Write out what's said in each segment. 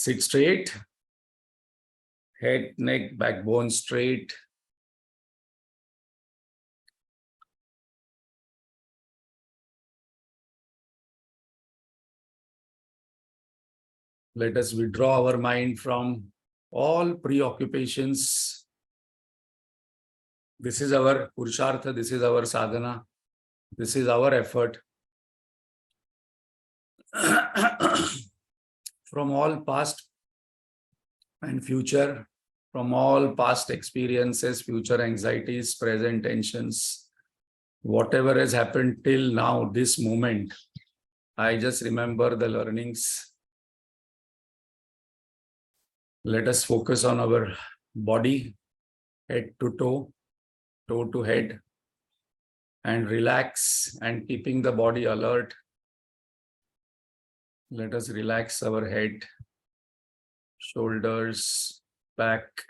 Sit straight, head, neck, backbone straight. Let us withdraw our mind from all preoccupations. This is our Purushartha, this is our sadhana, this is our effort. From all past and future, from all past experiences, future anxieties, present tensions, whatever has happened till now, this moment, I just remember the learnings. Let us focus on our body, head to toe, toe to head, and relax, and keeping the body alert. Let us relax our head, shoulders, back,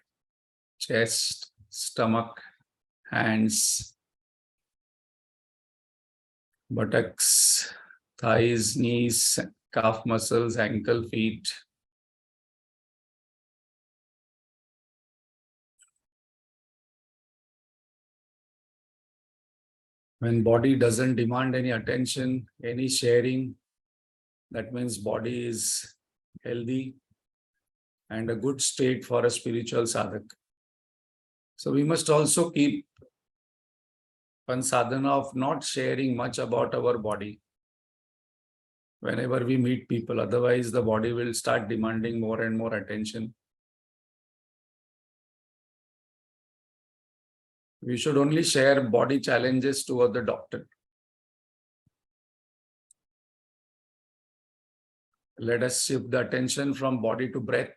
chest, stomach, hands, buttocks, thighs, knees, calf muscles, ankle, feet. When body doesn't demand any attention, any sharing, that means body is healthy and a good state for a spiritual sadhak. So we must also keep one sadhana of not sharing much about our body whenever we meet people. Otherwise, the body will start demanding more and more attention. We should only share body challenges to the doctor. Let us shift the attention from body to breath.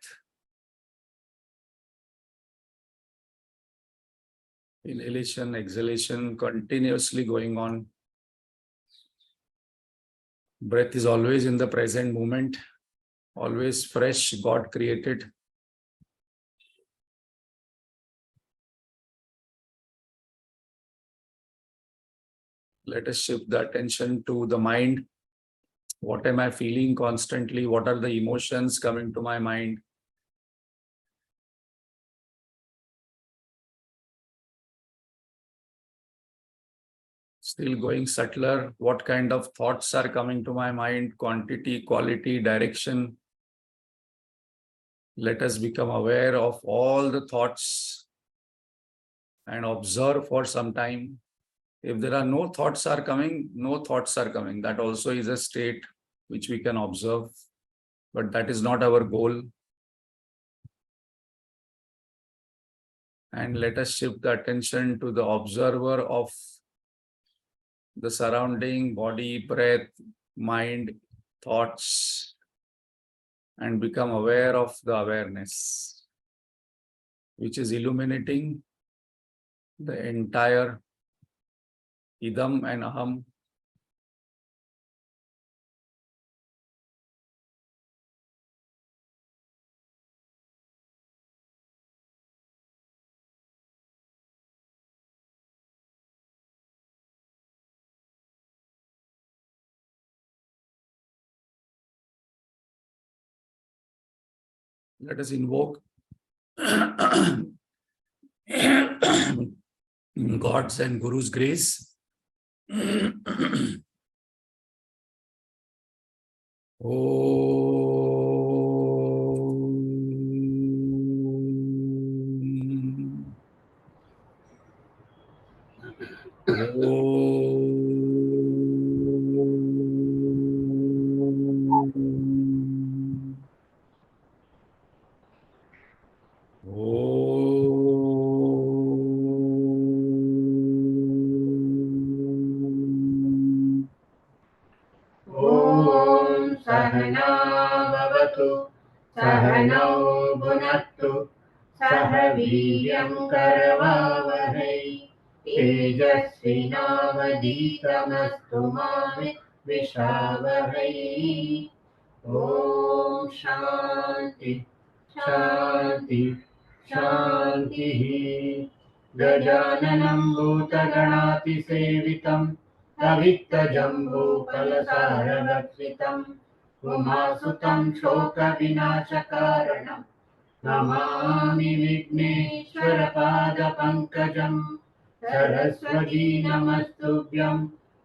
Inhalation, exhalation continuously going on. Breath is always in the present moment, always fresh, God created. Let us shift the attention to the mind. What am I feeling constantly? What are the emotions coming to my mind? Still going subtler, what kind of thoughts are coming to my mind? Quantity, quality, direction. Let us become aware of all the thoughts and observe for some time. If there are no thoughts are coming, no thoughts are coming. That also is a state which we can observe, but that is not our goal. And let us shift the attention to the observer of the surrounding body, breath, mind, thoughts, and become aware of the awareness, which is illuminating the entire idam and aham. Let us invoke God's and Guru's grace. सहना भवतु सहनौ भुनक्तु सह वीर्यं करवावहै तेजस्विनावधीतमस्तु मा विद्विषावहै। ॐ शान्ति शान्ति शान्तिः। गजाननं भूतगणातिसेवितं पवित्रजम्बूफलसारभक्षितं उमासुतं शोकविनाशकारणं नमामि विघ्नेश्वरपादपङ्कजं सरस्वती नमस्तुभ्यं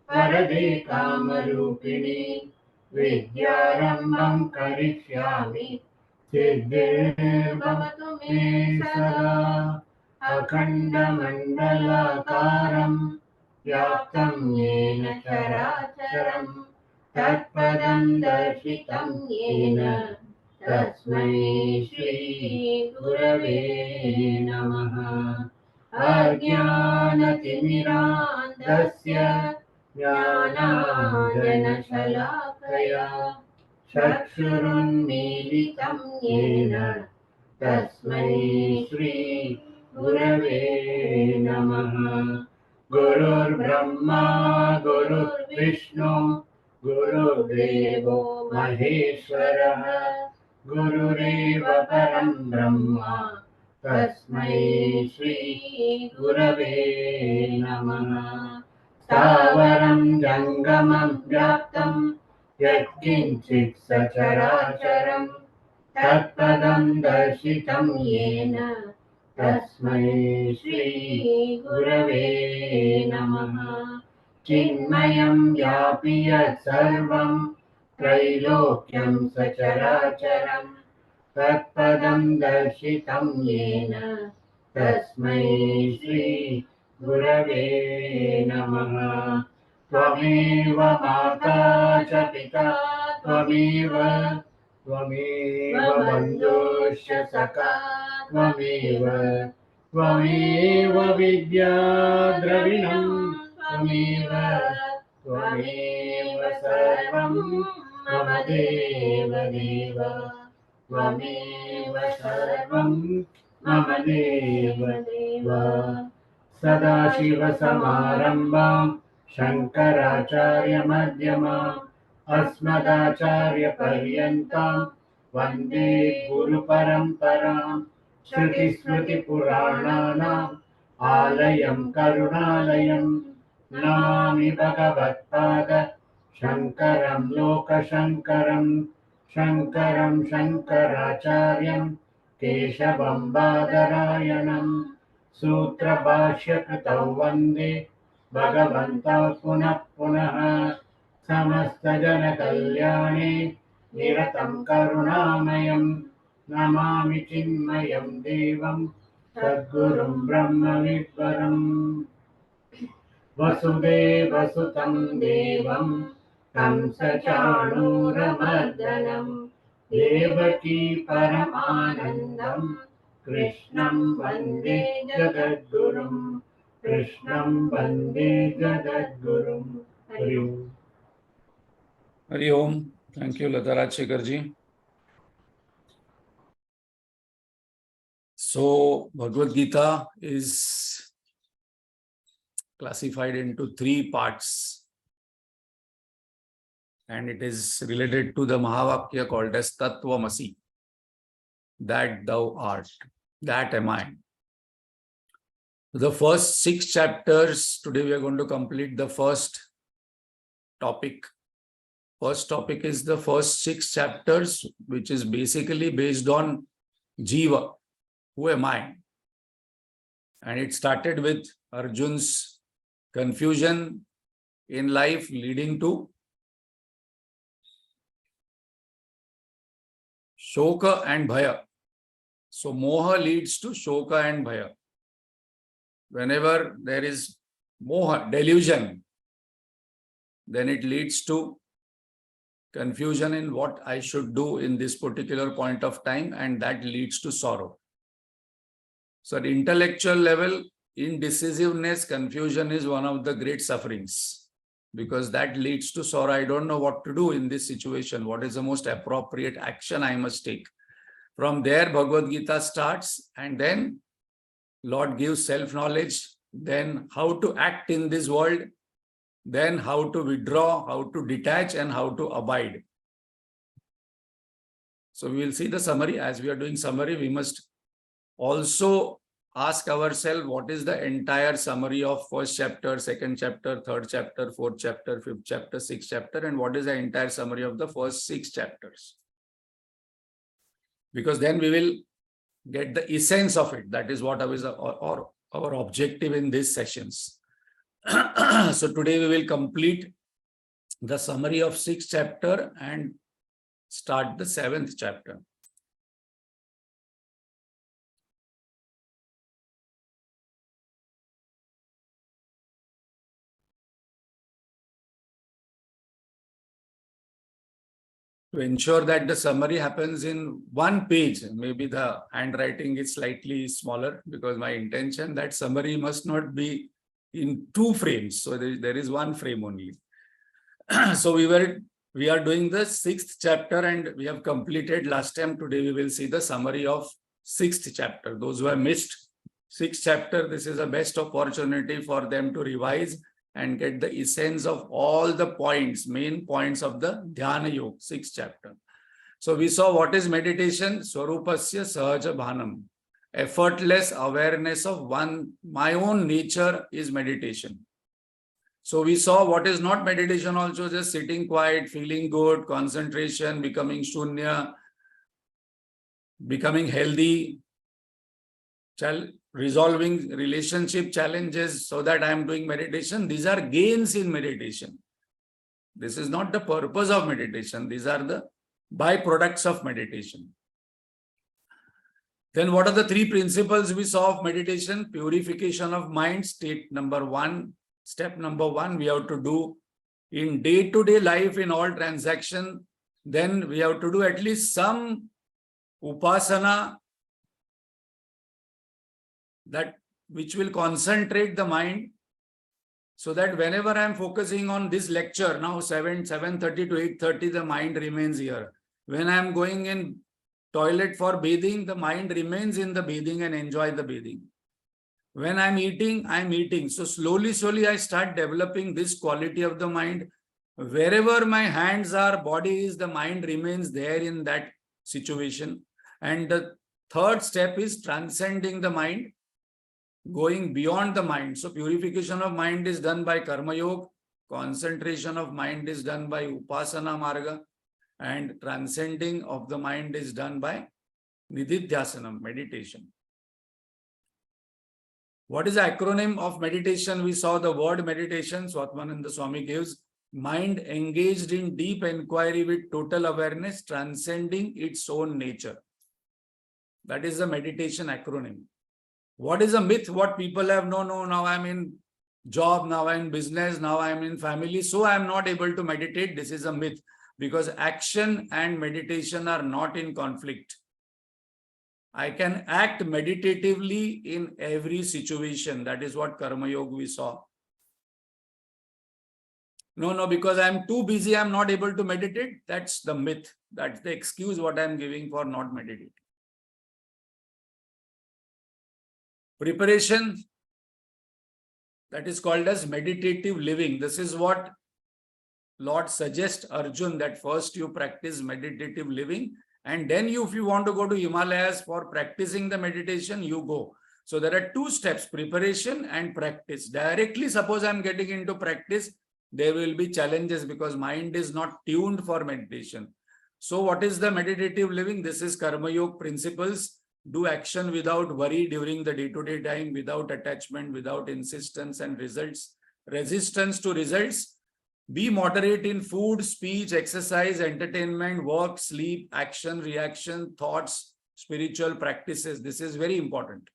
वरदे कामरूपिणि विद्यारम्भं करिष्यामि सिद्धिर्भवतु मे सदा अखण्डमण्डलाकारं व्याप्तं येन चराचरं तत्पदं दर्शितं येन तस्मै श्रीगुरवे नमः अज्ञानतिमिरान्धस्य ज्ञानाञ्जनशलाकया चक्षुरुन्मीलितं येन तस्मै श्रीगुरवे नमः गुरुर्ब्रह्मा गुरुर्विष्णु गुरुर्देवो महेश्वरः गुरुरेव परं ब्रह्मा तस्मै श्रीगुरवे नमः स्थावरं जङ्गमं व्याप्तं यत्किञ्चित् सचराचरं तत्पदं दर्शितं येन तस्मै श्रीगुरवे नमः चिन्मयं व्यापि यत्सर्वं त्रैलोक्यं सचराचरं तत्पदं दर्शितं येन तस्मै श्रीगुरवे नमः त्वमेव माता च पिता त्वमेव बन्धुश्च सखा त्वमेव विद्या द्रविणं त्वमेव सर्वं मम देव त्वमेव सर्वं मम देव सदाशिवसमारम्भां शङ्कराचार्यमध्यमाम् अस्मदाचार्यपर्यन्तां वन्दे गुरुपरम्पराम् श्रुतिस्मृतिपुराणानाम् आलयं करुणालयं नमामि भगवत्पाद शङ्करं लोकशङ्करं शङ्करं शङ्कराचार्यं केशवं बादरायणं सूत्रभाष्यकृतौ वन्दे भगवन्तौ पुनः पुनः समस्तजनकल्याणे निरतं करुणामयं नमामि चिन्मयं देवं सद्गुरुं ब्रह्मविद्वरम् वसुदेवसुतं देवं कंसचाणूरमर्दनं देवकी परमानन्दं कृष्णं वन्दे जगद्गुरुं कृष्णं वन्दे जगद्गुरुं हरि ओम् Hari Om. Thank you, Lataraj Shekharji. So, Bhagavad Gita is classified into 3 parts. And it is related to the Mahavakya called as Tattvamasi. That thou art. That am I. The first 6 chapters, today we are going to complete the first topic. First topic is the first 6 chapters, which is basically based on Jiva. Who am I? And it started with Arjun's confusion in life leading to Shoka and Bhaya. So Moha leads to Shoka and Bhaya. Whenever there is Moha, delusion, then it leads to confusion in what I should do in this particular point of time, and that leads to sorrow. So at intellectual level, indecisiveness, confusion is one of the great sufferings, because that leads to sorrow. I don't know what to do in this situation. What is the most appropriate action I must take? From there, Bhagavad Gita starts, and then Lord gives self-knowledge, then how to act in this world, then how to withdraw, how to detach, and how to abide. So we will see the summary. As we are doing summary, we must also ask ourselves what is the entire summary of first chapter, second chapter, third chapter, fourth chapter, fifth chapter, sixth chapter, and what is the entire summary of the first 6 chapters. Because then we will get the essence of it. That is what our objective in these sessions. So today we will complete the summary of 6th chapter and start the 7th chapter. To ensure that the summary happens in one page, maybe the handwriting is slightly smaller, because my intention that summary must not be in 2 frames. So there is 1 frame only. So we are doing the 6th chapter and we have completed last time. Today we will see the summary of 6th chapter. Those who have missed 6th chapter, this is the best opportunity for them to revise and get the essence of all the points, main points of the Dhyana Yoga, 6th chapter. So we saw what is meditation, Swarupasya Sahaja Bhanam. Effortless awareness of my own nature is meditation. So we saw what is not meditation also, just sitting quiet, feeling good, concentration, becoming shunya, becoming healthy, resolving relationship challenges so that I am doing meditation. These are gains in meditation. This is not the purpose of meditation. These are the byproducts of meditation. Then what are the 3 principles we saw of meditation? Purification of mind, step number 1, we have to do in day-to-day life, in all transaction. Then we have to do at least some upasana which will concentrate the mind, so that whenever I am focusing on this lecture, now 7:30 to 8:30, the mind remains here. When I am going in toilet for bathing, the mind remains in the bathing and enjoy the bathing. When I'm eating. So slowly I start developing this quality of the mind. Wherever my hands are, body is, the mind remains there in that situation. And the 3rd step is transcending the mind, going beyond the mind. So purification of mind is done by Karma Yoga, concentration of mind is done by Upasana Marga, and transcending of the mind is done by Nididhyasanam, meditation. What is the acronym of meditation? We saw the word meditation. Swatmananda Swami gives mind engaged in deep inquiry with total awareness, transcending its own nature. That is the meditation acronym. What is a myth? What people have, no, now I'm in job, now I'm in business, now I'm in family, so I'm not able to meditate. This is a myth, because action and meditation are not in conflict. I can act meditatively in every situation. That is what Karma Yoga we saw. No, because I'm too busy, I'm not able to meditate. That's the myth. That's the excuse what I'm giving for not meditating. Preparation, that is called as meditative living. This is what Lord suggests Arjun, that first you practice meditative living, and then if you want to go to Himalayas for practicing the meditation, you go. So there are 2 steps, preparation and practice. Directly, suppose I'm getting into practice, there will be challenges because mind is not tuned for meditation. So what is the meditative living? This is Karma Yoga principles. Do action without worry during the day-to-day time, without attachment, without insistence and results, resistance to results. Be moderate in food, speech, exercise, entertainment, work, sleep, action, reaction, thoughts, spiritual practices. This is very important.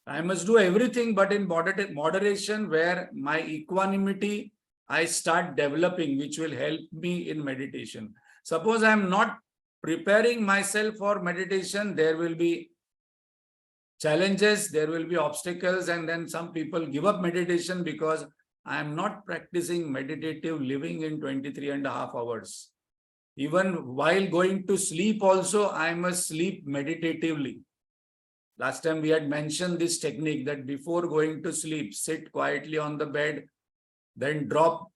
I must do everything, but in moderation, where my equanimity I start developing, which will help me in meditation. Suppose I am not preparing myself for meditation, there will be challenges, there will be obstacles, and then some people give up meditation because I am not practicing meditative living in 23.5 hours. Even while going to sleep also, I must sleep meditatively. Last time we had mentioned this technique that before going to sleep, sit quietly on the bed, then drop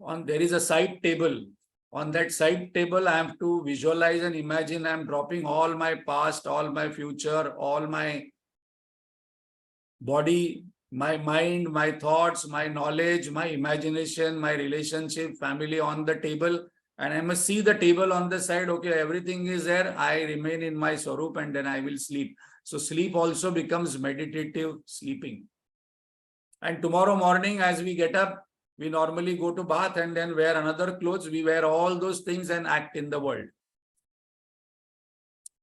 on, there is a side table. On that side table, I have to visualize and imagine I'm dropping all my past, all my future, all my body, my mind, my thoughts, my knowledge, my imagination, my relationship, family on the table. And I must see the table on the side. Okay, everything is there. I remain in my swarup and then I will sleep. So sleep also becomes meditative sleeping. And tomorrow morning, as we get up, we normally go to bath and then wear another clothes. We wear all those things and act in the world.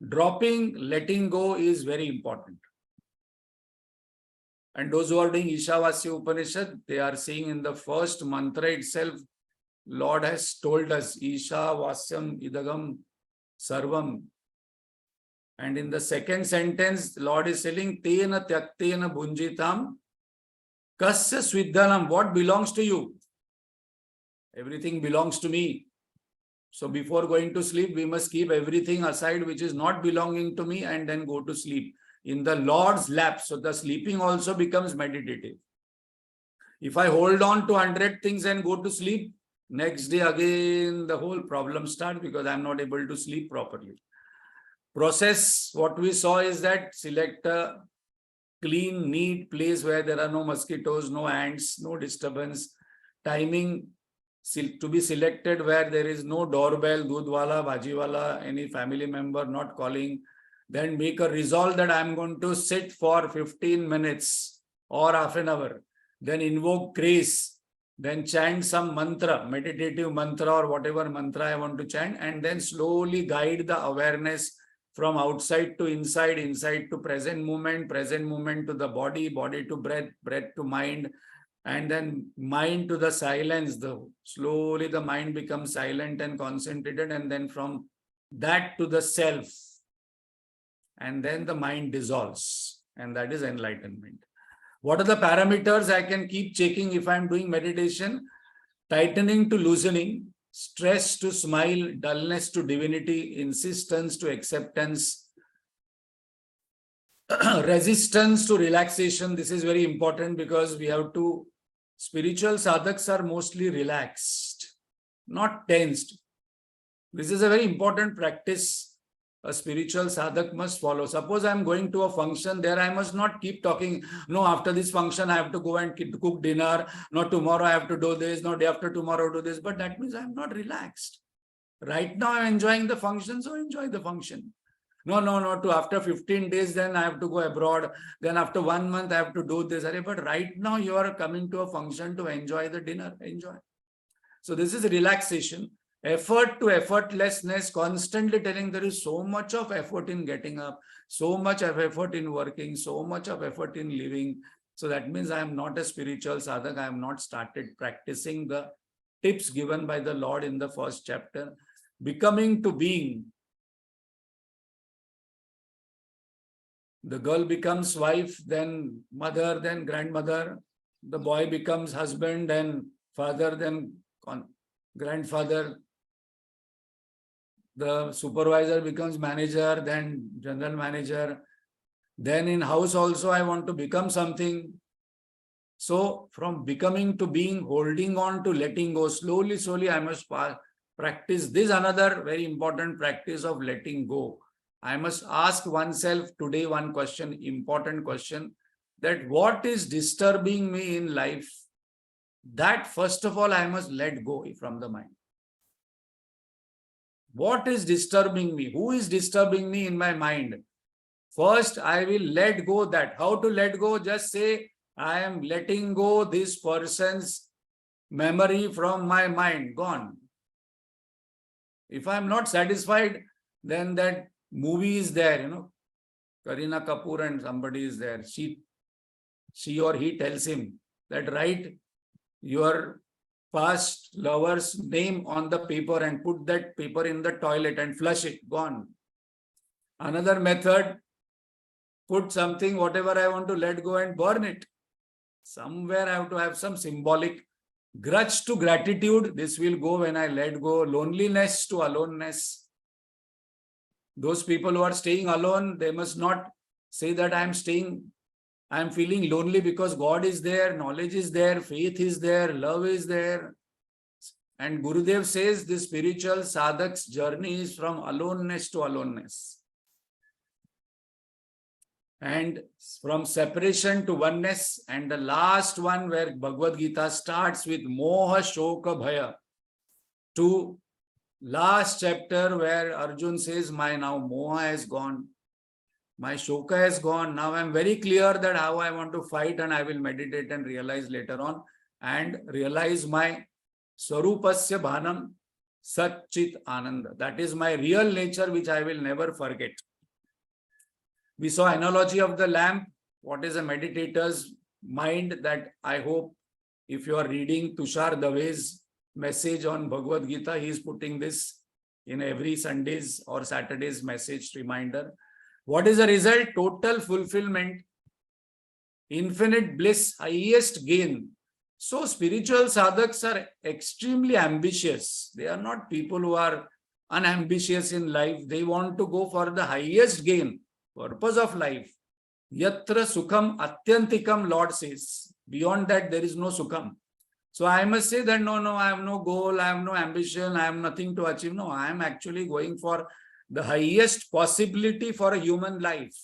Dropping, letting go is very important. And those who are doing Ishavasya Upanishad, they are seeing in the first mantra itself, Lord has told us, Ishavasyam idagam sarvam. And in the second sentence, Lord is telling, Tena tyaktena bhunjitam kasya svidhanam. What belongs to you? Everything belongs to me. So before going to sleep, we must keep everything aside which is not belonging to me and then go to sleep in the Lord's lap. So the sleeping also becomes meditative. If I hold on to 100 things and go to sleep, next day again the whole problem starts because I'm not able to sleep properly. Process, what we saw is that select a clean, neat place where there are no mosquitoes, no ants, no disturbance. Timing to be selected where there is no doorbell, dudwala, bhajiwala, any family member not calling. Then make a resolve that I'm going to sit for 15 minutes or half an hour. Then invoke grace. Then chant some mantra, meditative mantra or whatever mantra I want to chant, and then slowly guide the awareness from outside to inside, inside to present moment to the body, body to breath, breath to mind, and then mind to the silence. Slowly the mind becomes silent and concentrated, and then from that to the self. And then the mind dissolves, and that is enlightenment. What are the parameters I can keep checking if I'm doing meditation? Tightening to loosening, stress to smile, dullness to divinity, insistence to acceptance, resistance to relaxation. This is very important because we have to, spiritual sadhaks are mostly relaxed, not tensed. This is a very important practice a spiritual sadhak must follow. Suppose I'm going to a function, there I must not keep talking, no, after this function I have to go and cook dinner, no, tomorrow I have to do this, no, day after tomorrow do this, but that means I'm not relaxed. Right now I'm enjoying the function, so enjoy the function. No, to after 15 days, then I have to go abroad, then after 1 month I have to do this. But right now you are coming to a function to enjoy the dinner, enjoy. So this is relaxation. Effort to effortlessness, constantly telling there is so much of effort in getting up, so much of effort in working, so much of effort in living. So that means I am not a spiritual sadhak. I have not started practicing the tips given by the Lord in the first chapter. Becoming to being. The girl becomes wife, then mother, then grandmother. The boy becomes husband, then father, then grandfather. The supervisor becomes manager, then general manager. Then in house also I want to become something. So from becoming to being, holding on to letting go, slowly, slowly I must practice. This another very important practice of letting go. I must ask oneself today one question, important question, that what is disturbing me in life? That first of all I must let go from the mind. What is disturbing me? Who is disturbing me in my mind? First, I will let go that. How to let go? Just say, I am letting go this person's memory from my mind. Gone. If I am not satisfied, then that movie is there, Kareena Kapoor and somebody is there. She or he tells him that write your past lover's name on the paper and put that paper in the toilet and flush it. Gone. Another method, put something, whatever I want to let go and burn it. Somewhere I have to have some symbolic. Grudge to gratitude, this will go when I let go. Loneliness to aloneness. Those people who are staying alone, they must not say that I am feeling lonely because God is there, knowledge is there, faith is there, love is there. And Gurudev says the spiritual sadhak's journey is from aloneness to aloneness. And from separation to oneness. And the last one where Bhagavad Gita starts with Moha Shoka Bhaya to last chapter where Arjun says, my now Moha has gone. My Shoka has gone. Now I am very clear that how I want to fight, and I will meditate and realize later on and realize my Swarupasya Bhanam Satchit Ananda. That is my real nature which I will never forget. We saw analogy of the lamp. What is a meditator's mind? That I hope if you are reading Tushar Dave's message on Bhagavad Gita, he is putting this in every Sunday's or Saturday's message reminder. What is the result? Total fulfillment, infinite bliss, highest gain. So spiritual sadhaks are extremely ambitious. They are not people who are unambitious in life. They want to go for the highest gain, purpose of life. Yatra sukham atyantikam, Lord says. Beyond that, there is no sukham. So I must say that no, I have no goal, I have no ambition, I have nothing to achieve. No, I am actually going for the highest possibility for a human life.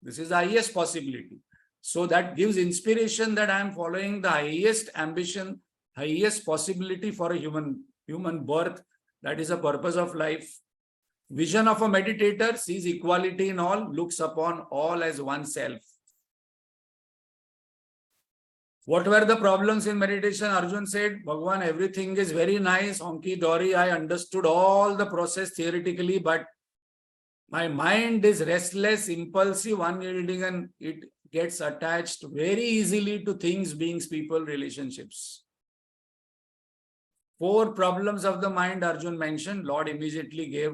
This is the highest possibility. So that gives inspiration that I am following the highest ambition, highest possibility for a human birth. That is the purpose of life. Vision of a meditator sees equality in all, looks upon all as oneself. What were the problems in meditation? Arjun said, Bhagwan, everything is very nice, honky dory. I understood all the process theoretically, but my mind is restless, impulsive, unyielding, and it gets attached very easily to things, beings, people, relationships. 4 problems of the mind Arjun mentioned. Lord immediately gave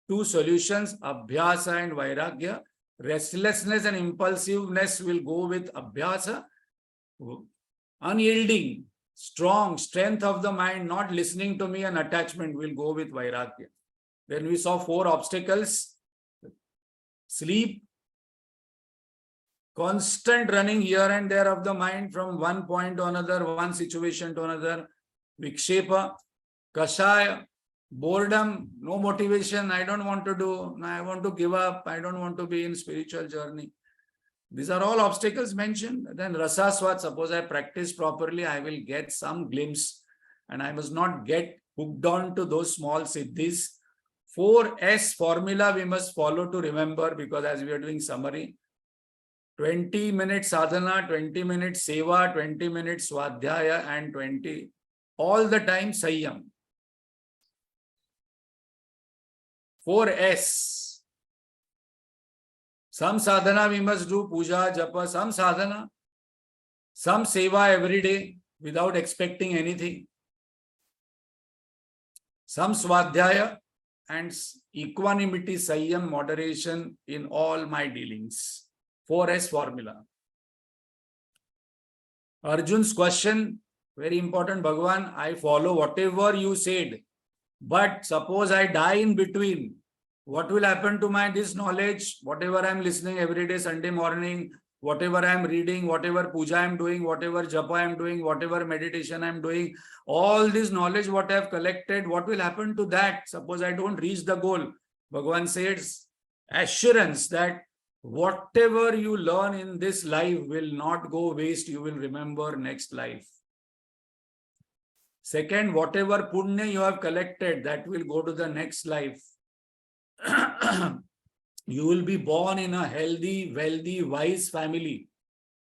2 solutions, Abhyasa and Vairagya. Restlessness and impulsiveness will go with Abhyasa. Unyielding, strong, strength of the mind, not listening to me, and attachment will go with Vairagya. Then we saw 4 obstacles. Sleep, constant running here and there of the mind from one point to another, one situation to another. Vikshepa, Kashaya, boredom, no motivation, I don't want to do, I want to give up, I don't want to be in spiritual journey. These are all obstacles mentioned. Then Rasaswat, suppose I practice properly, I will get some glimpse, and I must not get hooked on to those small siddhis. 4S formula we must follow to remember, because as we are doing summary, 20 minutes sadhana, 20 minutes seva, 20 minutes swadhyaya, and 20 all the time Sayyam. 4S. Some sadhana we must do, puja, japa, some sadhana, some seva every day without expecting anything. Some swadhyaya and equanimity, sayyam, moderation in all my dealings. 4S formula. Arjun's question, very important, Bhagavan, I follow whatever you said, but suppose I die in between. What will happen to my this knowledge? Whatever I am listening every day, Sunday morning, whatever I am reading, whatever puja I am doing, whatever japa I am doing, whatever meditation I am doing, all this knowledge what I have collected, what will happen to that? Suppose I don't reach the goal. Bhagavan says, assurance that whatever you learn in this life will not go waste. You will remember next life. Second, whatever punya you have collected, that will go to the next life. You will be born in a healthy, wealthy, wise family.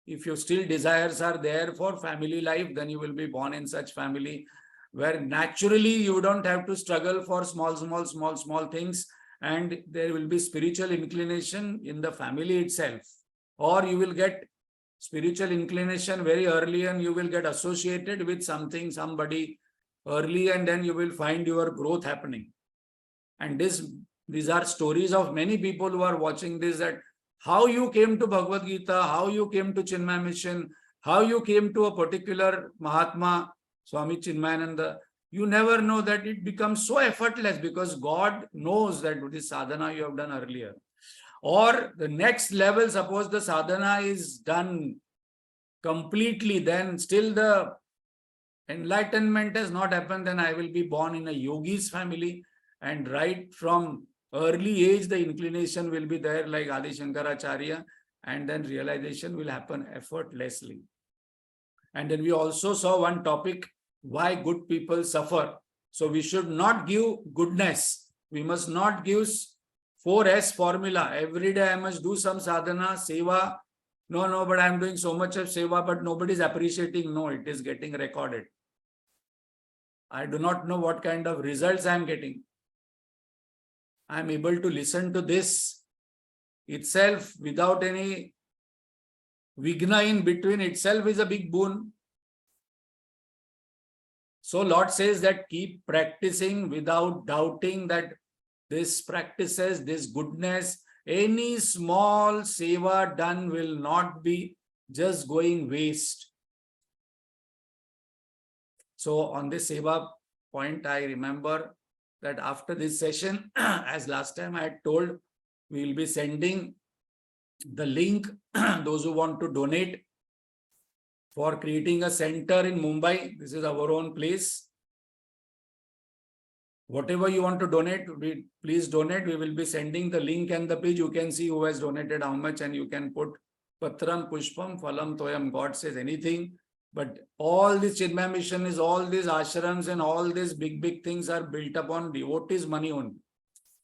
If your still desires are there for family life, then you will be born in such family where naturally you don't have to struggle for small things, and there will be spiritual inclination in the family itself. Or you will get spiritual inclination very early and you will get associated with something, somebody early, and then you will find your growth happening. And these are stories of many people who are watching this, that how you came to Bhagavad Gita, how you came to Chinmay Mission, how you came to a particular Mahatma, Swami Chinmayananda. You never know that it becomes so effortless because God knows that this sadhana you have done earlier. Or the next level, suppose the sadhana is done completely, then still the enlightenment has not happened, then I will be born in a yogi's family, and right from early age, the inclination will be there like Adi Shankaracharya, and then realization will happen effortlessly. And then we also saw one topic, why good people suffer. So we should not give goodness. We must not give 4S formula. Every day I must do some sadhana, seva. No, but I'm doing so much of seva, but nobody is appreciating. No, it is getting recorded. I do not know what kind of results I'm getting. I'm able to listen to this itself without any vigna in between itself is a big boon. So Lord says that keep practicing without doubting that this practices, this goodness, any small seva done will not be just going waste. So on this seva point, I remember that after this session, as last time I had told, we will be sending the link, those who want to donate for creating a center in Mumbai. This is our own place. Whatever you want to donate, please donate. We will be sending the link and the page. You can see who has donated how much, and you can put Patram, Pushpam, Phalam, Toyam. God says anything. But all this Chinmaya mission is all these ashrams and all these big things are built upon devotees' money only.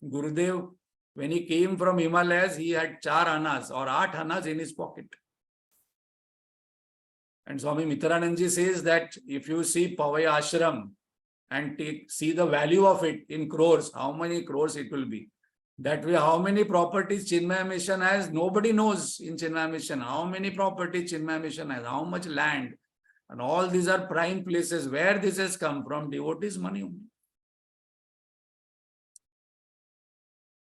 Gurudev, when he came from Himalayas, he had 4 annas or 8 annas in his pocket. And Swami Mitrananji says that if you see Pavai Ashram and see the value of it in crores, how many crores it will be. That way, how many properties Chinmaya Mission has, nobody knows in Chinmaya Mission. How many properties Chinmaya Mission has, how much land. And all these are prime places where this has come from, devotees' money only.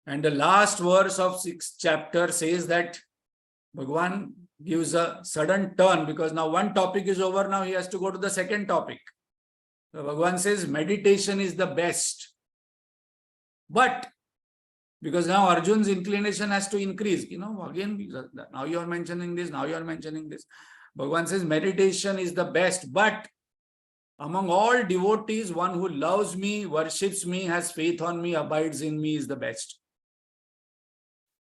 And the last verse of 6th chapter says that Bhagavan gives a sudden turn, because now one topic is over, now he has to go to the second topic. So Bhagavan says meditation is the best. But because now Arjun's inclination has to increase, again, now you are mentioning this, now you are mentioning this. Bhagavan says meditation is the best, but among all devotees, one who loves me, worships me, has faith on me, abides in me is the best.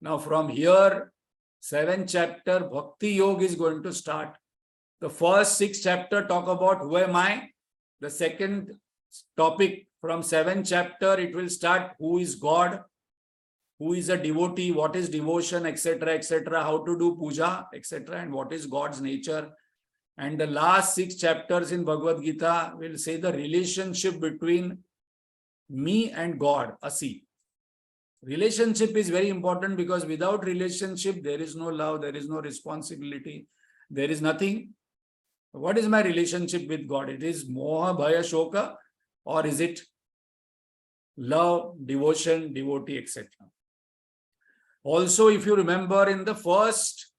Now from here, 7th chapter, Bhakti Yoga is going to start. The first 6 chapter talk about who am I. The second topic from 7th chapter, it will start who is God, who is a devotee, what is devotion, etc., how to do puja, etc., and what is God's nature. And the last 6 chapters in Bhagavad Gita will say the relationship between me and God, Asi. Relationship is very important, because without relationship, there is no love, there is no responsibility, there is nothing. What is my relationship with God? It is moha, bhaya, shoka, or is it love, devotion, devotee, etc. Also, if you remember in the first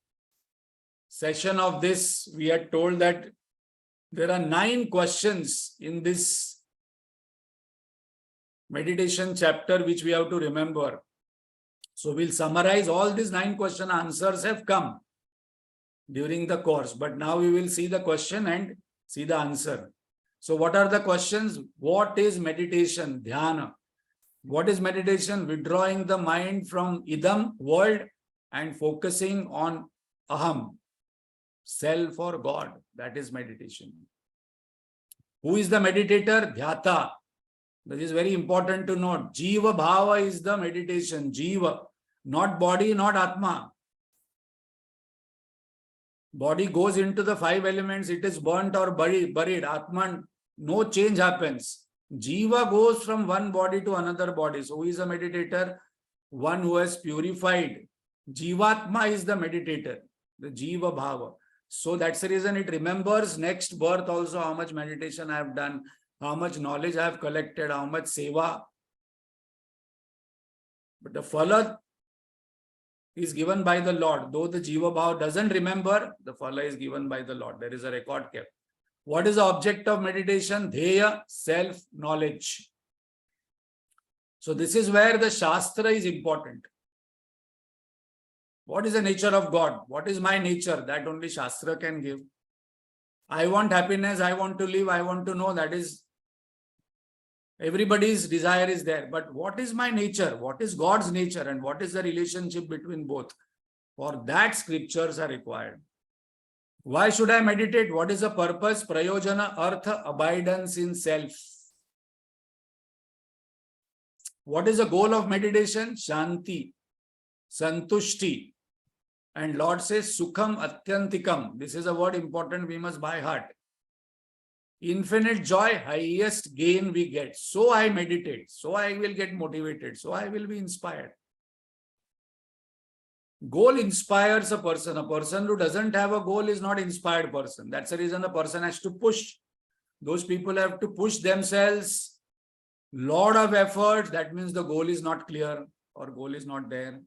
session of this, we had told that there are 9 questions in this meditation chapter which we have to remember. So we'll summarize all these 9 question answers have come during the course, but now we will see the question and see the answer. So what are the questions? What is meditation? Dhyana. What is meditation? Withdrawing the mind from idam, world, and focusing on aham, self or God. That is meditation. Who is the meditator? Dhyata. That is very important to note. Jiva bhava is the meditation. Jiva, not body, not atma. Body goes into the 5 elements, it is burnt or buried. Atman, no change happens. Jiva goes from one body to another body. So who is a meditator? One who has purified. Jivatma is the meditator, the Jiva Bhava. So that's the reason it remembers next birth also how much meditation I have done, how much knowledge I have collected, how much seva. But the phala is given by the Lord. Though the Jiva Bhava doesn't remember, the phala is given by the Lord. There is a record kept. What is the object of meditation? Dheya, self-knowledge. So this is where the Shastra is important. What is the nature of God? What is my nature? That only Shastra can give. I want happiness, I want to live, I want to know. That is, everybody's desire is there. But what is my nature? What is God's nature? And what is the relationship between both? For that, scriptures are required. Why should I meditate? What is the purpose? Prayojana, artha, abidance in self. What is the goal of meditation? Shanti, santushti. And Lord says, Sukham Atyantikam. This is a word important we must by heart. Infinite joy, highest gain we get. So I meditate. So I will get motivated. So I will be inspired. Goal inspires a person. A person who doesn't have a goal is not an inspired person. That's the reason the person has to push. Those people have to push themselves. Lot of effort. That means the goal is not clear or goal is not there.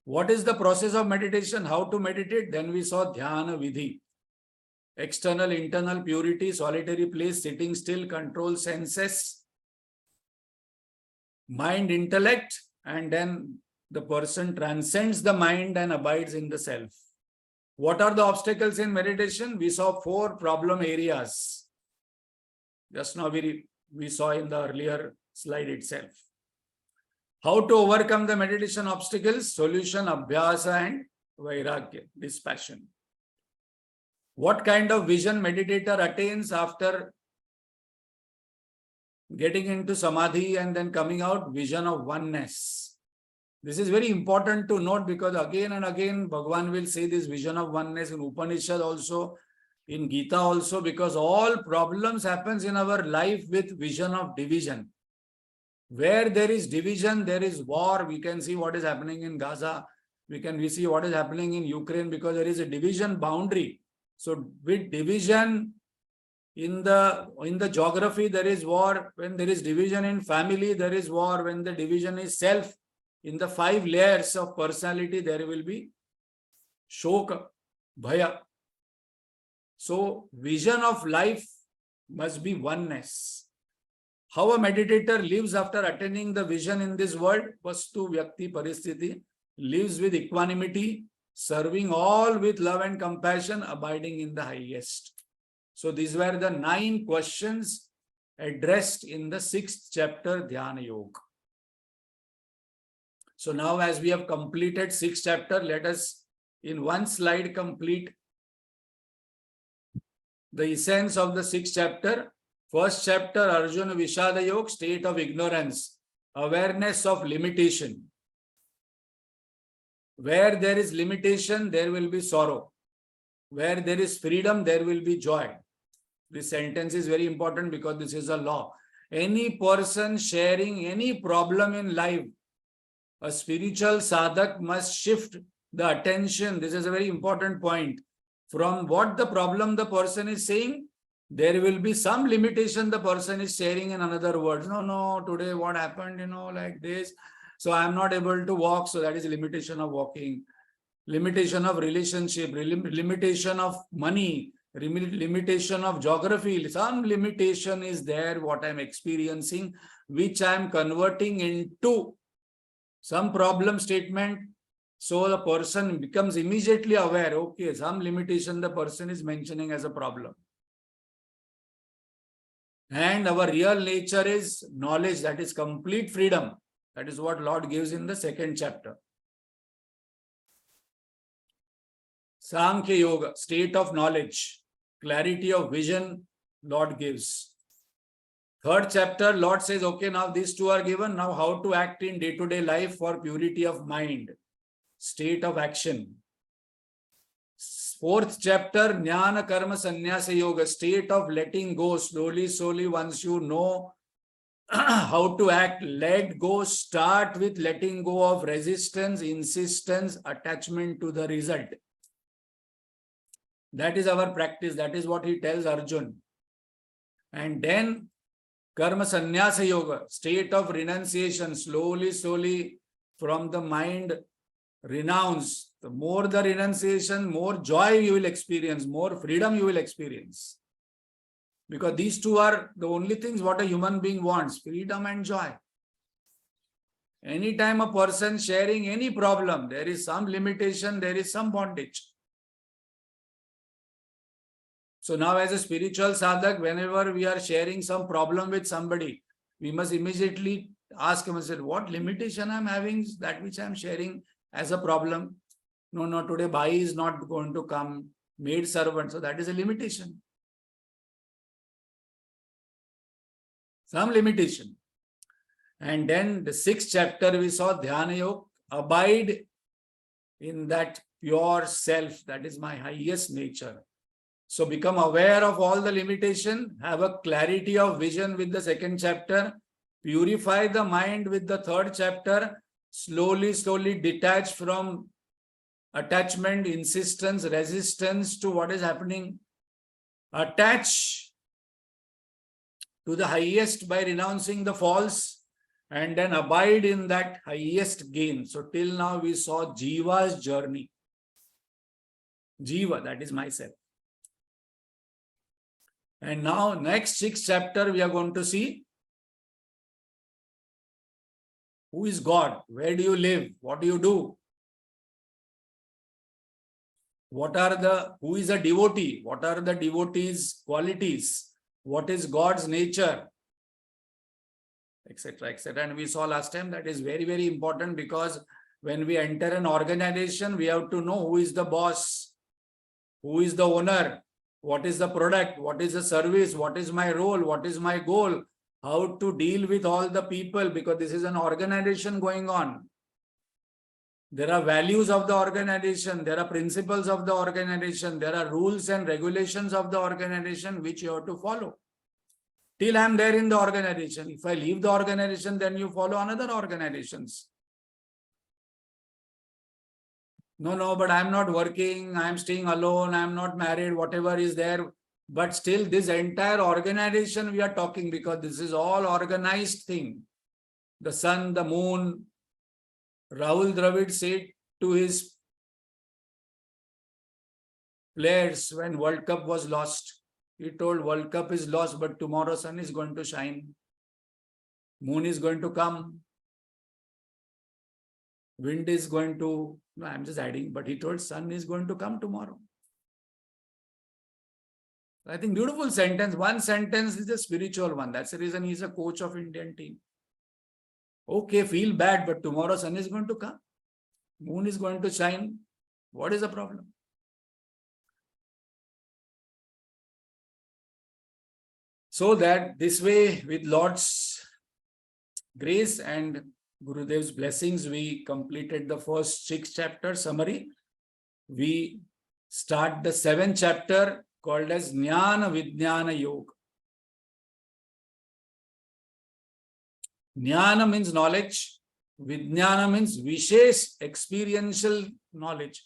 What is the process of meditation? How to meditate? Then we saw Dhyana Vidhi. External, internal purity, solitary place, sitting still, control senses, mind, intellect, and then the person transcends the mind and abides in the self. What are the obstacles in meditation? We saw 4 problem areas. Just now we saw in the earlier slide itself. How to overcome the meditation obstacles? Solution, abhyasa and vairagya, dispassion. What kind of vision meditator attains after getting into samadhi and then coming out? Vision of oneness. This is very important to note because again and again Bhagavan will say this vision of oneness in Upanishad also, in Gita also, because all problems happens in our life with vision of division. Where there is division, there is war. We can see what is happening in Gaza. We see what is happening in Ukraine because there is a division boundary. So with division in the geography, there is war. When there is division in family, there is war. When the division is self, in the 5 layers of personality, there will be shoka, bhaya. So vision of life must be oneness. How a meditator lives after attaining the vision in this world? Vastu, Vyakti, Paristhiti, lives with equanimity, serving all with love and compassion, abiding in the highest. So these were the 9 questions addressed in the 6th chapter, Dhyana Yoga. So now as we have completed 6th chapter, let us in one slide complete the essence of the 6th chapter. First chapter, Arjuna Vishada Yoga, state of ignorance, awareness of limitation. Where there is limitation, there will be sorrow. Where there is freedom, there will be joy. This sentence is very important because this is a law. Any person sharing any problem in life, a spiritual sadhak must shift the attention. This is a very important point. From what the problem the person is saying, there will be some limitation the person is sharing in another words. No, today what happened, like this. So I am not able to walk. So that is limitation of walking. Limitation of relationship, limitation of money, limitation of geography. Some limitation is there, what I am experiencing, which I am converting into some problem statement. So the person becomes immediately aware, okay, some limitation the person is mentioning as a problem. And our real nature is knowledge, that is complete freedom. That is what Lord gives in the 2nd chapter. Sankhya Yoga, state of knowledge, clarity of vision, Lord gives. 3rd chapter, Lord says, okay, now these 2 are given. Now how to act in day-to-day life for purity of mind, state of action. 4th chapter, Jnana Karma Sannyasa Yoga, state of letting go. Slowly, once you know how to act, let go. Start with letting go of resistance, insistence, attachment to the result. That is our practice. That is what he tells Arjun. And then Karma Sannyasa Yoga, state of renunciation. Slowly from the mind, renounce. The more the renunciation, more joy you will experience, more freedom you will experience. Because these 2 are the only things what a human being wants, freedom and joy. Anytime a person sharing any problem, there is some limitation, there is some bondage. So now as a spiritual sadhak, whenever we are sharing some problem with somebody, we must immediately ask him, what limitation I'm having, that which I'm sharing as a problem. No, today Bhai is not going to come, maid servant. So that is a limitation. Some limitation. And then the 6th chapter we saw Dhyana Yoga, abide in that pure self, that is my highest nature. So become aware of all the limitation, have a clarity of vision with the 2nd chapter, purify the mind with the 3rd chapter, slowly detach from attachment, insistence, resistance to what is happening. Attach to the highest by renouncing the false, and then abide in that highest gain. So till now we saw Jiva's journey. Jiva, that is myself. And now next 6th chapter we are going to see who is God, where do you live, what do you do, who is a devotee, what are the devotee's qualities, what is God's nature, etc., etc. And we saw last time that is very, very important, because when we enter an organization, we have to know who is the boss, who is the owner, what is the product, what is the service, what is my role, what is my goal, how to deal with all the people, because this is an organization going on. There are values of the organization, there are principles of the organization, there are rules and regulations of the organization which you have to follow. Till I am there in the organization. If I leave the organization, then you follow another organizations. No, but I am not working, I am staying alone, I am not married, whatever is there. But still this entire organization we are talking, because this is all organized thing. The sun, the moon. Rahul Dravid said to his players when World Cup was lost, he told World Cup is lost, but tomorrow sun is going to shine. Moon is going to come. Wind is going to, no, I'm just adding, but he told sun is going to come tomorrow. I think beautiful sentence. One sentence is a spiritual one. That's the reason he's a coach of Indian team. Okay, feel bad, but tomorrow sun is going to come. Moon is going to shine. What is the problem? So that this way, with Lord's grace and Gurudev's blessings, we completed the first 6 chapter summary. We start the 7th chapter called as Dhyana Yoga. Jnana means knowledge. Vijnana means Vishesh experiential knowledge.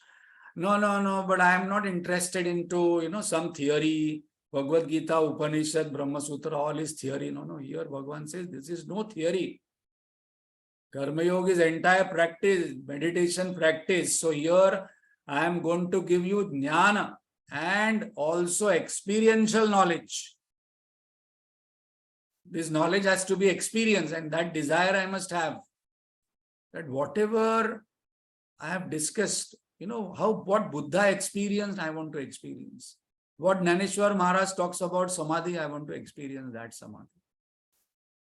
No, but I am not interested into, some theory. Bhagavad Gita, Upanishad, Brahma Sutra, all is theory. No. Here Bhagavan says this is no theory. Karma Yoga is entire practice, meditation practice. So here I am going to give you Jnana and also experiential knowledge. This knowledge has to be experienced, and that desire I must have. That whatever I have discussed, what Buddha experienced, I want to experience. What Naneshwar Maharaj talks about Samadhi, I want to experience that Samadhi.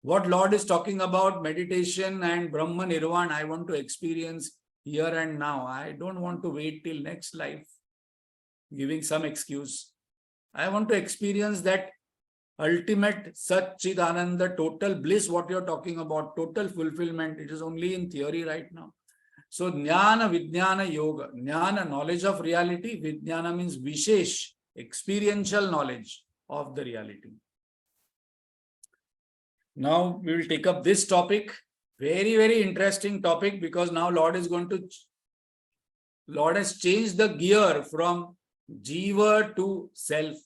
What Lord is talking about meditation and Brahma Nirvana, I want to experience here and now. I don't want to wait till next life, giving some excuse. I want to experience that ultimate Satchidananda, total bliss, what you're talking about, total fulfillment. It is only in theory right now. So Jnana Vijnana Yoga. Jnana, knowledge of reality. Vijnana means Vishesh, experiential knowledge of the reality. Now we will take up this topic. Very, very interesting topic, because now Lord has changed the gear from Jiva to self.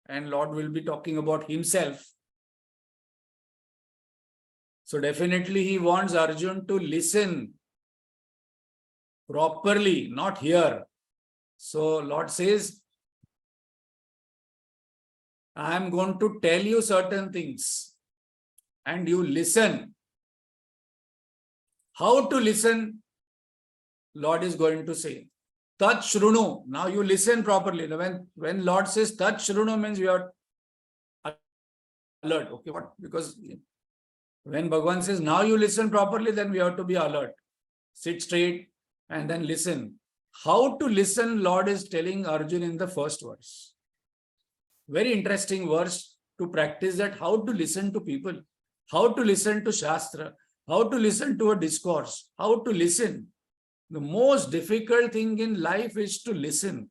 And Lord will be talking about himself. So definitely he wants Arjun to listen properly, not hear. So Lord says, I am going to tell you certain things and you listen. How to listen, Lord is going to say. Tat Shrunu. Now you listen properly. When Lord says Tat Shrunu means you are alert. Okay, what? Because when Bhagavan says now you listen properly, then we have to be alert. Sit straight and then listen. How to listen, Lord is telling Arjun in the first verse. Very interesting verse to practice that, how to listen to people, how to listen to Shastra, how to listen to a discourse, how to listen. The most difficult thing in life is to listen.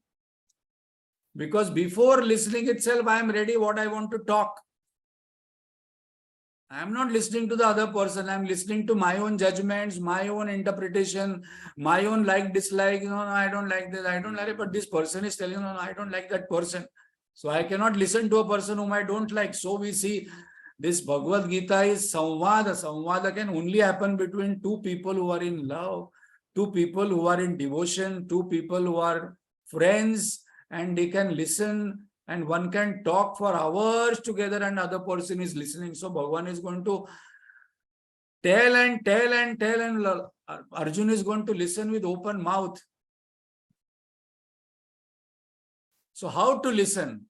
Because before listening itself, I am ready what I want to talk. I am not listening to the other person. I am listening to my own judgments, my own interpretation, my own like, dislike. No, I don't like this. I don't like it. But this person is telling, no, I don't like that person. So I cannot listen to a person whom I don't like. So we see this Bhagavad Gita is Samvada. Samvada can only happen between two people who are in love, two people who are in devotion, two people who are friends, and they can listen. And one can talk for hours together and other person is listening. So Bhagavan is going to tell and tell and tell, and Arjun is going to listen with open mouth. So how to listen?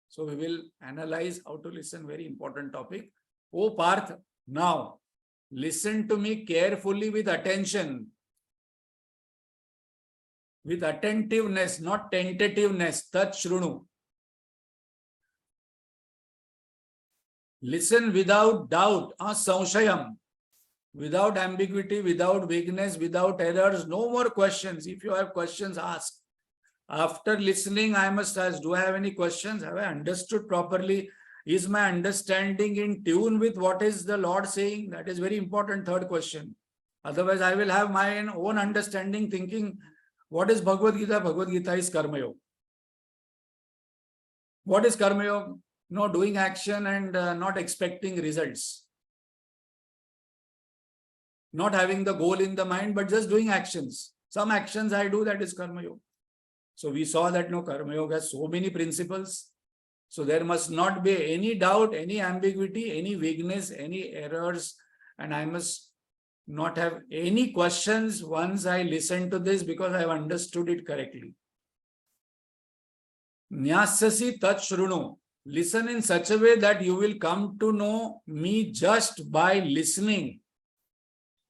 So we will analyze how to listen, very important topic. Oh Parth, now listen to me carefully with attention. With attentiveness, not tentativeness. Tat Shrunu. Listen without doubt, samshayam, without ambiguity, without vagueness, without errors, no more questions. If you have questions, ask. After listening, I must ask, do I have any questions? Have I understood properly? Is my understanding in tune with what is the Lord saying? That is very important, third question. Otherwise, I will have my own understanding, thinking, what is Bhagavad Gita? Bhagavad Gita is Karma Yoga. What is Karma Yoga? No, doing action and not expecting results. Not having the goal in the mind, but just doing actions. Some actions I do, that is Karma Yoga. So we saw that no, Karma Yoga has so many principles. So there must not be any doubt, any ambiguity, any vagueness, any errors. And I must not have any questions once I listen to this, because I have understood it correctly. Nyasasi tat shrunu. Listen in such a way that you will come to know me just by listening.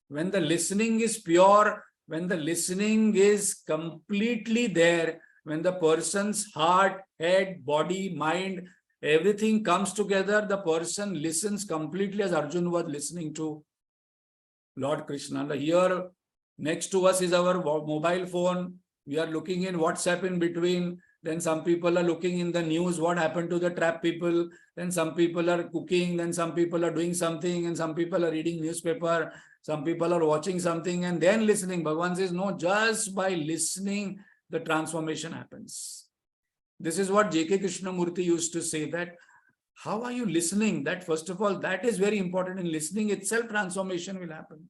When the listening is pure, when the listening is completely there, when the person's heart, head, body, mind, everything comes together, the person listens completely, as Arjuna was listening to Lord Krishna. Here, next to us is our mobile phone. We are looking in WhatsApp in between. Then some people are looking in the news, what happened to the trap people. Then some people are cooking. Then some people are doing something. And some people are reading newspaper. Some people are watching something and then listening. Bhagavan says, no, just by listening, the transformation happens. This is what J.K. Krishnamurti used to say, that how are you listening? That first of all, that is very important. In listening itself, transformation will happen.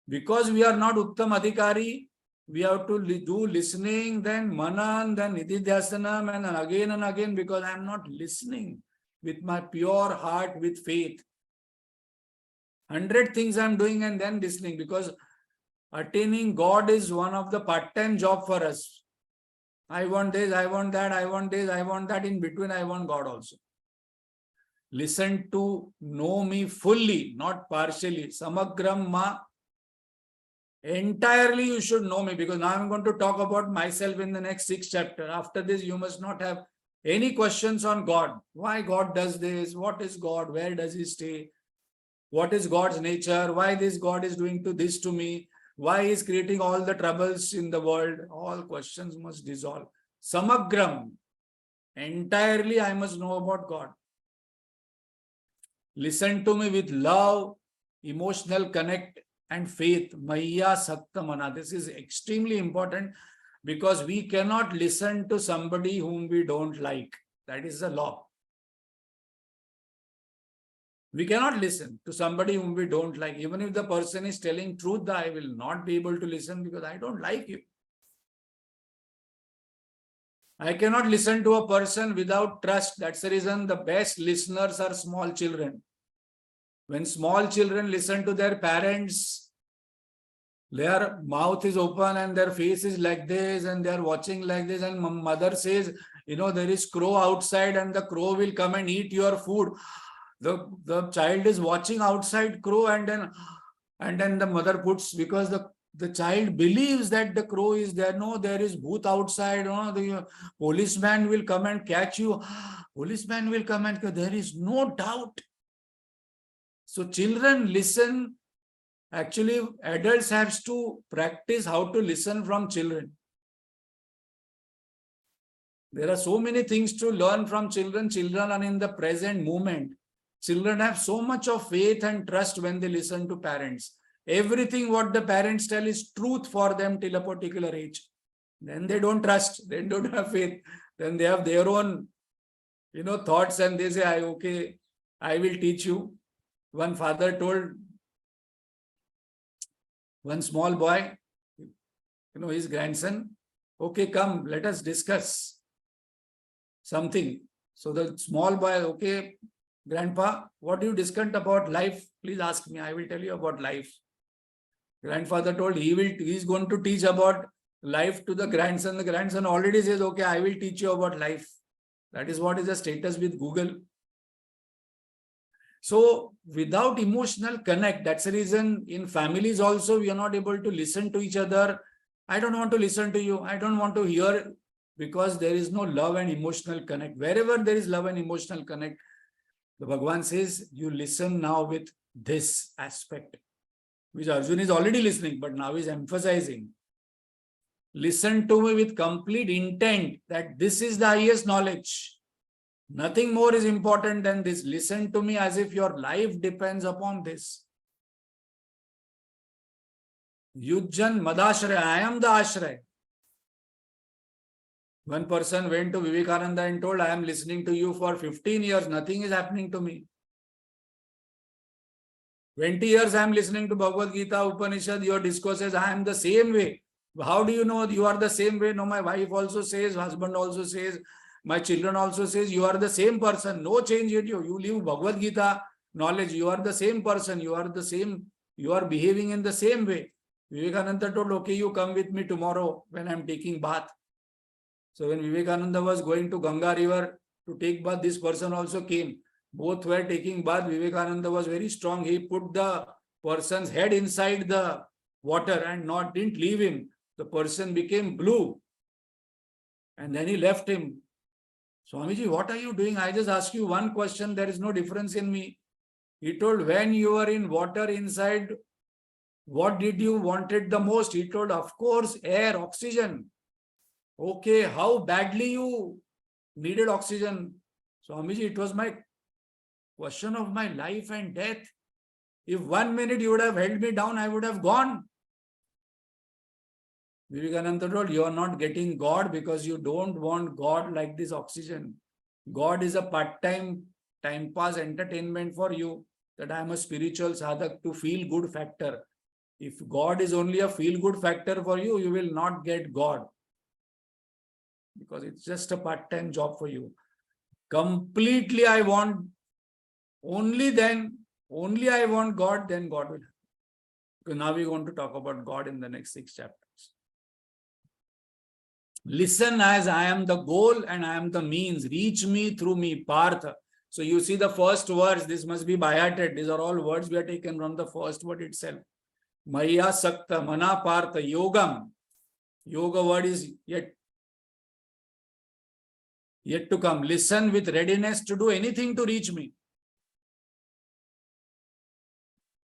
Because we are not Uttam Adhikari, we have to do listening, then Manan, then Nididhyasanam, and again, because I am not listening with my pure heart, with faith. 100 things I am doing and then listening, because attaining God is one of the part-time job for us. I want this, I want that, I want this, I want that. In between, I want God also. Listen to know me fully, not partially. Samagram ma. Entirely you should know me, because now I'm going to talk about myself in the next 6 chapters. After this, you must not have any questions on God. Why God does this? What is God? Where does he stay? What is God's nature? Why this God is doing this to me? Why he is creating all the troubles in the world? All questions must dissolve. Samagram. Entirely I must know about God. Listen to me with love, emotional connect, and faith. Maya Sattamana. This is extremely important, because we cannot listen to somebody whom we don't like. That is the law. We cannot listen to somebody whom we don't like. Even if the person is telling truth, I will not be able to listen because I don't like you. I cannot listen to a person without trust. That's the reason the best listeners are small children. When small children listen to their parents, Their mouth is open and their face is like this and they are watching like this, and mother says, there is crow outside and the crow will come and eat your food. The child is watching outside crow, and then the mother puts, because the child believes that the crow is there. No, there is bhoot outside. No, the policeman will come and catch you. Policeman will come and there is no doubt. So children listen. Actually, adults have to practice how to listen from children. There are so many things to learn from children. Children are in the present moment. Children have so much of faith and trust when they listen to parents. Everything what the parents tell is truth for them till a particular age. Then they don't trust. They don't have faith. Then they have their own, thoughts, and they say, okay, I will teach you. One father told one small boy, his grandson, okay, come, let us discuss something. So the small boy, okay, grandpa, what do you discuss about life? Please ask me, I will tell you about life. Grandfather told he is going to teach about life to the grandson. The grandson already says, okay, I will teach you about life. That is what is the status with Google. So without emotional connect, that's the reason in families also we are not able to listen to each other. I don't want to listen to you. I don't want to hear, because there is no love and emotional connect. Wherever there is love and emotional connect, the Bhagavan says you listen now with this aspect, which Arjuna is already listening, but now is emphasizing. Listen to me with complete intent that this is the highest knowledge. Nothing more is important than this. Listen to me as if your life depends upon this. Yujjan Madashray, I am the Ashray. One person went to Vivekananda and told, I am listening to you for 15 years. Nothing is happening to me. 20 years I am listening to Bhagavad Gita, Upanishad, your discourses. I am the same way. How do you know you are the same way? No, my wife also says, husband also says, my children also says, you are the same person. No change in you. You live Bhagavad Gita knowledge. You are the same person. You are the same. You are behaving in the same way. Vivekananda told, okay, you come with me tomorrow when I am taking bath. So when Vivekananda was going to Ganga river to take bath, this person also came. Both were taking bath. Vivekananda was very strong. He put the person's head inside the water and didn't leave him. The person became blue. And then he left him. Swamiji, what are you doing? I just ask you one question. There is no difference in me. He told, when you are in water inside, what did you wanted the most? He told, of course, air, oxygen. Okay, how badly you needed oxygen? Swamiji, it was my question of my life and death. If 1 minute you would have held me down, I would have gone. Vivekananda told, you are not getting God because you don't want God like this oxygen. God is a part-time, time pass entertainment for you, that I am a spiritual sadhak to feel good factor. If God is only a feel good factor for you, you will not get God, because it's just a part-time job for you. Completely I want, only I want God, then God will. Because now we're going to talk about God in the next 6 chapters. Listen as I am the goal and I am the means. Reach me through me, Partha. So you see the first words, this must be by hearted. These are all words we are taken from the first word itself. Maya Sakta, Mana Partha, Yogam. Yoga word is yet to come. Listen with readiness to do anything to reach me.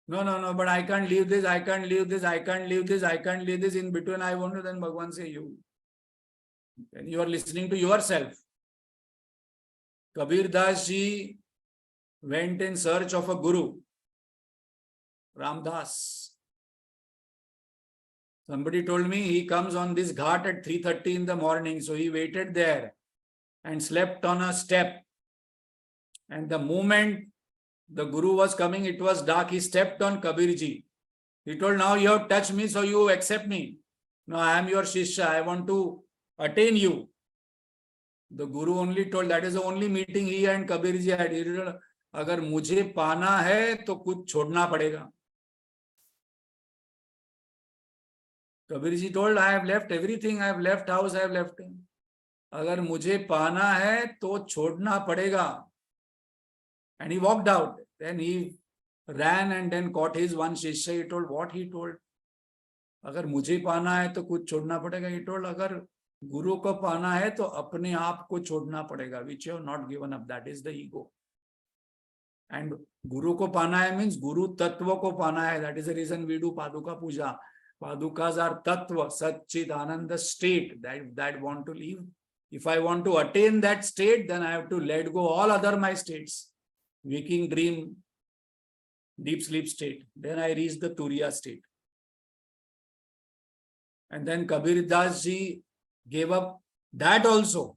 No, but I can't leave this, I can't leave this, I can't leave this, I can't leave this. In between, I want to, then Bhagavan say you. Then you are listening to yourself. Kabir Das ji went in search of a guru. Ramdas. Somebody told me he comes on this ghat at 3:30 in the morning. So he waited there and slept on a step. And the moment the guru was coming, it was dark. He stepped on Kabirji. He told, now you have touched me, so you accept me. No, I am your Shishya. I want to attain you. The guru only told, that is the only meeting he and Kabirji had. He told, अगर मुझे पाना है तो कुछ छोड़ना पड़ेगा. Kabir ji told, I have left everything, I have left house, I have left. अगर मुझे पाना है तो छोड़ना पड़ेगा. And he walked out. Then he ran and then caught his one shishya. He told what he told. अगर मुझे पाना है तो कुछ छोड़ना पड़ेगा. He told अगर गुरु को पाना है तो अपने आप को छोड़ना पड़ेगा. Which you have not given up. That is the ego. And गुरु को पाना है means गुरु तत्व को पाना है. That is the reason we do Paduka Puja. Padukas are tattva, Satchit Ananda state that want to live. If I want to attain that state, then I have to let go all other my states. Waking dream, deep sleep state. Then I reach the Turiya state. And then Kabir Das ji gave up that also.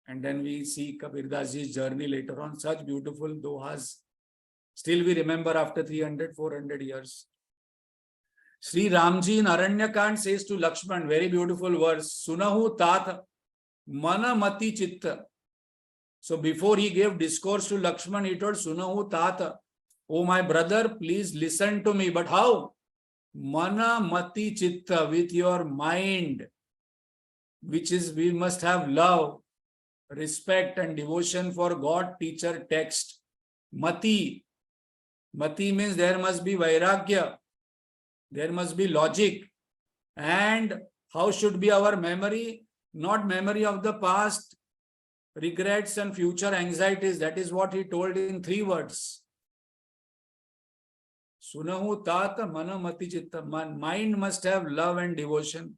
And then we see Kabir Das ji's journey later on. Such beautiful dohas. Still we remember after 300, 400 years. Sri Ramji in Aranyakand says to Lakshman, very beautiful verse, Sunahu tat mana mati chitta. So before he gave discourse to Lakshman, he told Sunahu tat, oh my brother, please listen to me. But how? Mana mati chitta, with your mind, which is we must have love, respect and devotion for God, teacher, text. Mati. Mati means there must be vairagya. There must be logic. And how should be our memory? Not memory of the past, regrets and future anxieties. That is what he told in 3 words. Sunahu tata mana mati chitta. Mind must have love and devotion.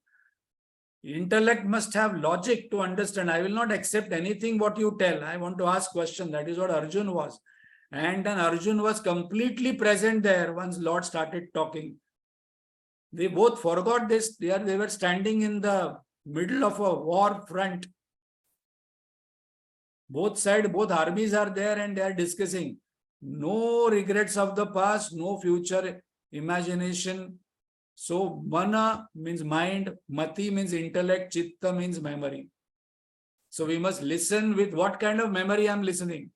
Intellect must have logic to understand. I will not accept anything what you tell. I want to ask question. That is what Arjun was. And then Arjun was completely present there once Lord started talking. They both forgot this. They were standing in the middle of a war front. Both sides, both armies are there and they are discussing. No regrets of the past, no future imagination. So mana means mind, mati means intellect, chitta means memory. So we must listen with what kind of memory I am listening.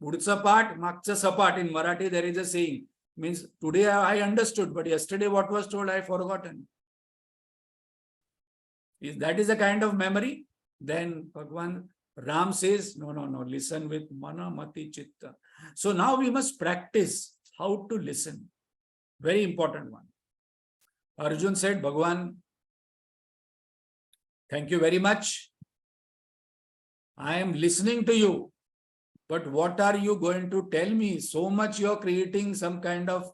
Pudcha part, magcha sapat. In Marathi there is a saying. Means today I understood, but yesterday what was told I forgotten. If that is a kind of memory, then Bhagwan Ram says, no, listen with mana, mati, chitta. So now we must practice how to listen. Very important one. Arjun said, Bhagwan, thank you very much. I am listening to you. But what are you going to tell me? So much you are creating some kind of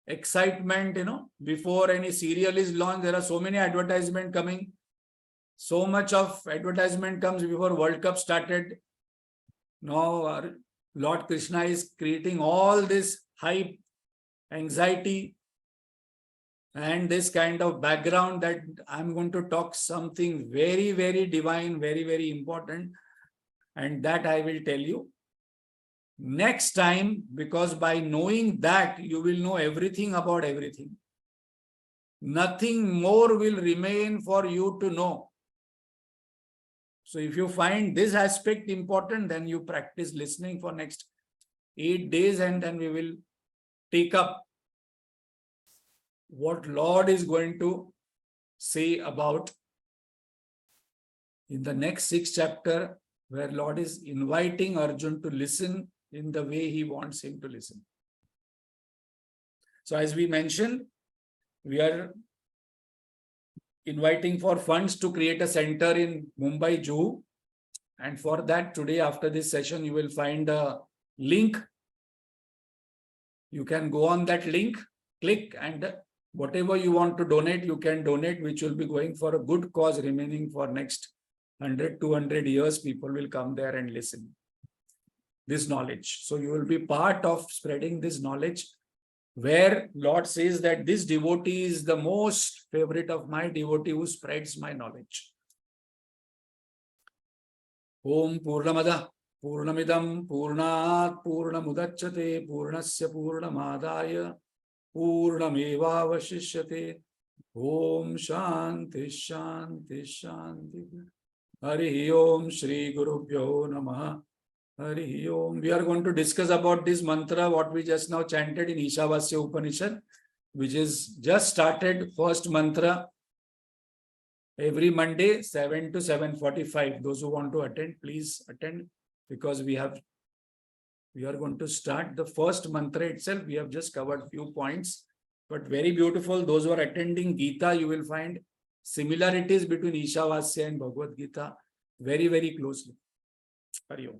excitement, before any serial is launched, there are so many advertisements coming. So much of advertisement comes before World Cup started. Now Lord Krishna is creating all this hype, anxiety, and this kind of background that I'm going to talk something very, very divine, very, very important. And that I will tell you next time, because by knowing that, you will know everything about everything. Nothing more will remain for you to know. So if you find this aspect important, then you practice listening for next 8 days, and then we will take up what Lord is going to say about in the next 6th chapter, where Lord is inviting Arjun to listen in the way he wants him to listen. So as we mentioned, we are inviting for funds to create a center in Mumbai Juhu. And for that, today after this session, you will find a link. You can go on that link, click, and whatever you want to donate, you can donate, which will be going for a good cause remaining for next 100, 200 years. People will come there and listen this knowledge. So you will be part of spreading this knowledge, where Lord says that this devotee is the most favorite of my devotee who spreads my knowledge. Om Purnamada Purnamidam Purnat Purnamudachyate Purnasya Purnamadaya Purnameva Vashishyate. Om Shanti Shanti Shanti. Hari Om Shri Gurubhyo Namaha. Hari Om. We are going to discuss about this mantra, what we just now chanted in Ishavasya Upanishad. which is just started, first mantra, every Monday, 7 to 7:45. Those who want to attend, please attend, because we are going to start the first mantra itself. We have just covered few points, but very beautiful. Those who are attending Gita, you will find similarities between Ishavasya and Bhagavad Gita very, very closely. Hari Om.